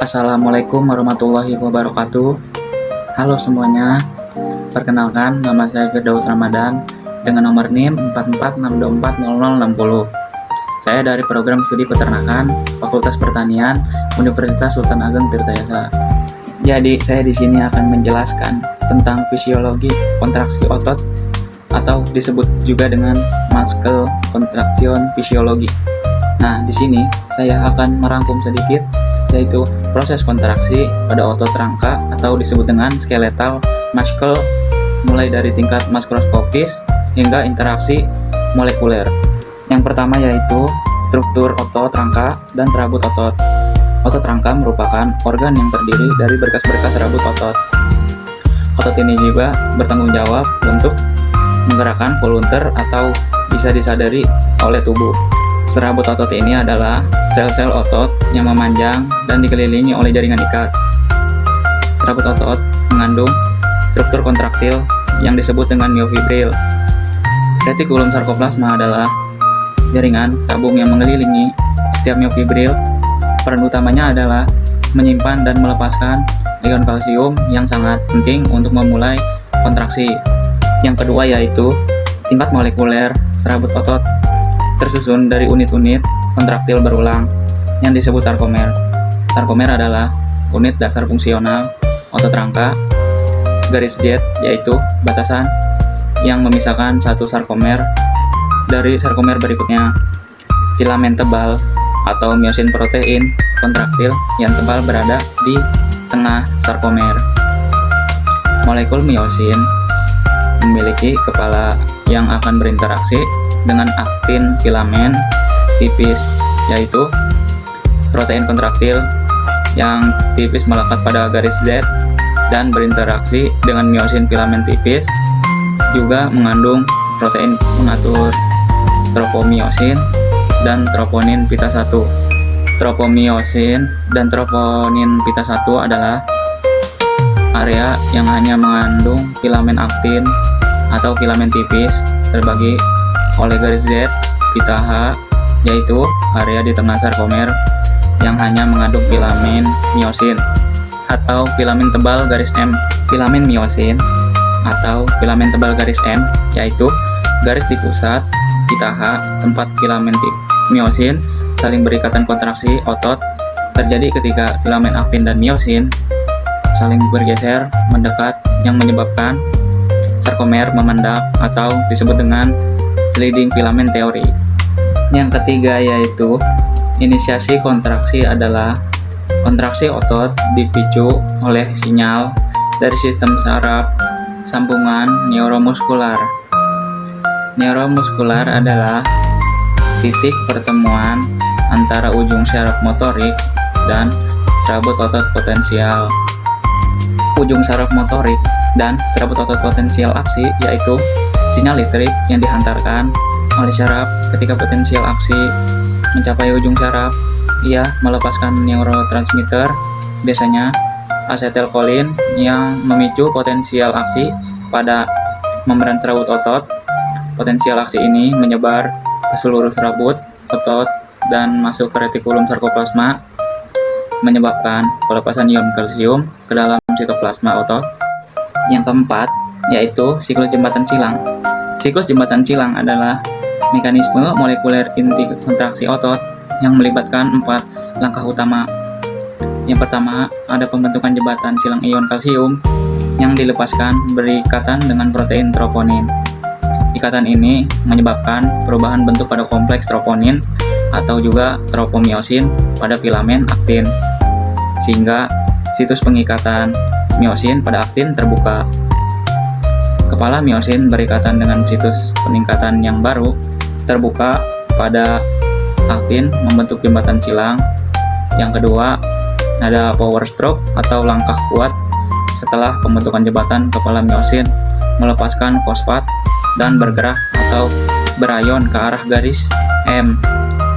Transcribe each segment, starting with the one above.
Assalamualaikum warahmatullahi wabarakatuh. Halo semuanya, perkenalkan nama saya Firdaus Ramadan dengan nomor NIM 44624060. Saya dari program studi peternakan Fakultas Pertanian Universitas Sultan Ageng Tirtayasa. Jadi saya di sini akan menjelaskan tentang fisiologi kontraksi otot atau disebut juga dengan muscle contraction fisiologi. Nah, di sini saya akan merangkum sedikit, yaitu proses kontraksi pada otot rangka atau disebut dengan skeletal muscle, mulai dari tingkat makroskopis hingga interaksi molekuler. Yang pertama yaitu struktur otot rangka dan serabut otot. Otot rangka merupakan organ yang terdiri dari berkas-berkas serabut otot. Otot ini juga bertanggung jawab untuk menggerakkan volunteer atau bisa disadari oleh tubuh. Serabut otot ini adalah sel-sel otot yang memanjang dan dikelilingi oleh jaringan ikat. Serabut otot mengandung struktur kontraktil yang disebut dengan myofibril. Retikulum sarkoplasma adalah jaringan tabung yang mengelilingi setiap myofibril. Peran utamanya adalah menyimpan dan melepaskan ion kalsium yang sangat penting untuk memulai kontraksi. Yang kedua yaitu tingkat molekuler serabut otot, tersusun dari unit-unit kontraktil berulang yang disebut sarkomer. Sarkomer adalah unit dasar fungsional otot rangka. Garis Z yaitu batasan yang memisahkan satu sarkomer dari sarkomer berikutnya. Filamen tebal atau miosin protein kontraktil yang tebal berada di tengah sarkomer. Molekul miosin memiliki kepala yang akan berinteraksi dengan aktin filamen tipis, yaitu protein kontraktil yang tipis melekat pada garis Z dan berinteraksi dengan miosin filamen tipis, juga mengandung protein pengatur tropomiosin dan troponin pita 1. Tropomiosin dan troponin pita 1 adalah area yang hanya mengandung filamen aktin atau filamen tipis terbagi oleh garis Z pita H, yaitu area di tengah sarkomer yang hanya mengandung filamen miosin atau filamen tebal garis M. Filamen miosin atau filamen tebal garis M yaitu garis di pusat pita H tempat filamen miosin saling berikatan. Kontraksi otot terjadi ketika filamen aktin dan miosin saling bergeser mendekat yang menyebabkan sarkomer memendak atau disebut dengan sliding filamen teori. Yang ketiga yaitu inisiasi kontraksi adalah kontraksi otot dipicu oleh sinyal dari sistem saraf sambungan neuromuskular. Neuromuskular adalah titik pertemuan antara ujung saraf motorik dan serabut otot potensial. Ujung saraf motorik dan serabut otot potensial aksi yaitu sinyal listrik yang dihantarkan oleh saraf. Ketika potensial aksi mencapai ujung saraf, ia melepaskan neurotransmitter, biasanya asetilkolin, yang memicu potensial aksi pada membran serabut otot. Potensial aksi ini menyebar ke seluruh serabut otot dan masuk ke retikulum sarkoplasma, menyebabkan pelepasan ion kalsium ke dalam sitoplasma otot. Yang keempat yaitu siklus jembatan silang. Siklus jembatan silang adalah mekanisme molekuler inti kontraksi otot yang melibatkan 4 langkah utama. Yang pertama, ada pembentukan jembatan silang ion kalsium yang dilepaskan berikatan dengan protein troponin. Ikatan ini menyebabkan perubahan bentuk pada kompleks troponin atau juga tropomiosin pada filamen aktin, sehingga situs pengikatan miosin pada aktin terbuka. Kepala miosin berikatan dengan situs peningkatan yang baru terbuka pada aktin membentuk jembatan silang. Yang kedua, ada power stroke atau langkah kuat setelah pembentukan jembatan. Kepala miosin melepaskan fosfat dan bergerak atau berayon ke arah garis M.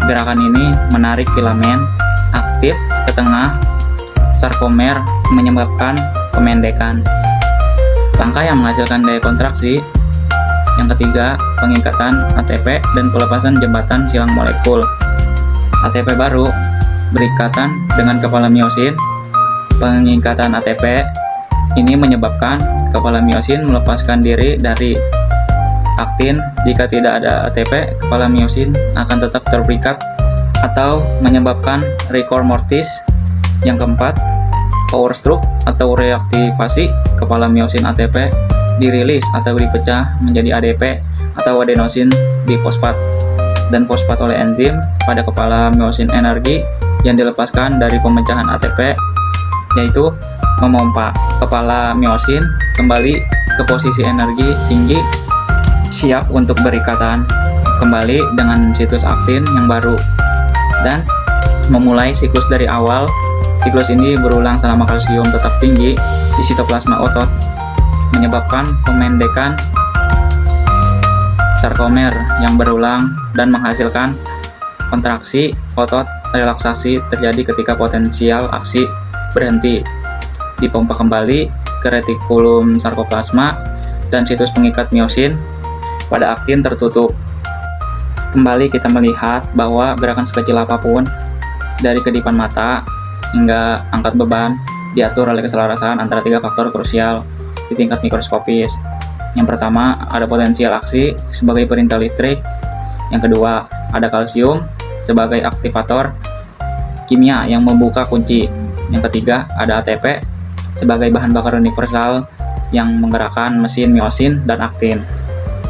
Gerakan ini menarik filamen aktif ke tengah sarkomer, menyebabkan pemendekan. Langkah yang menghasilkan daya kontraksi. Yang ketiga, pengikatan ATP dan pelepasan jembatan silang molekul. ATP baru berikatan dengan kepala miosin Pengingkatan ATP ini menyebabkan kepala miosin melepaskan diri dari aktin. Jika tidak ada ATP, kepala miosin akan tetap terikat atau menyebabkan rigor mortis. Yang keempat, power stroke atau reaktivasi kepala miosin ATP dirilis atau dipecah menjadi ADP atau adenosin difosfat dan fosfat oleh enzim pada kepala miosin. Energi yang dilepaskan dari pemecahan ATP yaitu memompa kepala miosin kembali ke posisi energi tinggi, siap untuk berikatan kembali dengan situs aktin yang baru dan memulai siklus dari awal. Siklus ini berulang selama kalsium tetap tinggi di sitoplasma otot, menyebabkan pemendekan sarkomer yang berulang dan menghasilkan kontraksi otot. Relaksasi terjadi ketika potensial aksi berhenti, dipompa kembali ke retikulum sarkoplasma dan situs pengikat miosin pada aktin tertutup. Kembali kita melihat bahwa gerakan sekecil apapun dari kedipan mata hingga angkat beban diatur oleh keselarasan antara 3 faktor krusial di tingkat mikroskopis. Yang pertama, ada potensial aksi sebagai perintah listrik. Yang kedua, ada kalsium sebagai aktivator kimia yang membuka kunci. Yang ketiga, ada ATP sebagai bahan bakar universal yang menggerakkan mesin miosin dan aktin.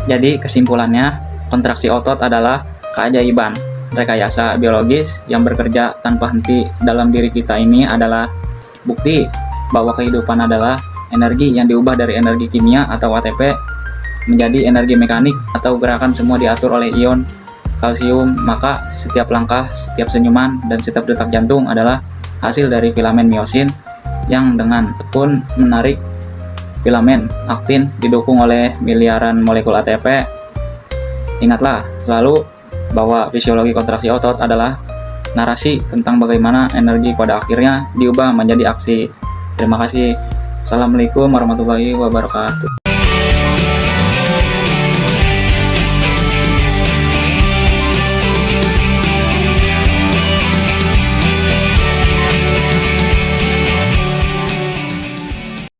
Jadi kesimpulannya, kontraksi otot adalah keajaiban rekayasa biologis yang bekerja tanpa henti dalam diri kita. Ini adalah bukti bahwa kehidupan adalah energi yang diubah dari energi kimia atau ATP menjadi energi mekanik atau gerakan. Semua diatur oleh ion kalsium. Maka setiap langkah, setiap senyuman, dan setiap detak jantung adalah hasil dari filamen miosin yang dengan tekun menarik filamen aktin didukung oleh miliaran molekul ATP. Ingatlah selalu bahwa fisiologi kontraksi otot adalah narasi tentang bagaimana energi pada akhirnya diubah menjadi aksi. Terima kasih. Assalamualaikum warahmatullahi wabarakatuh.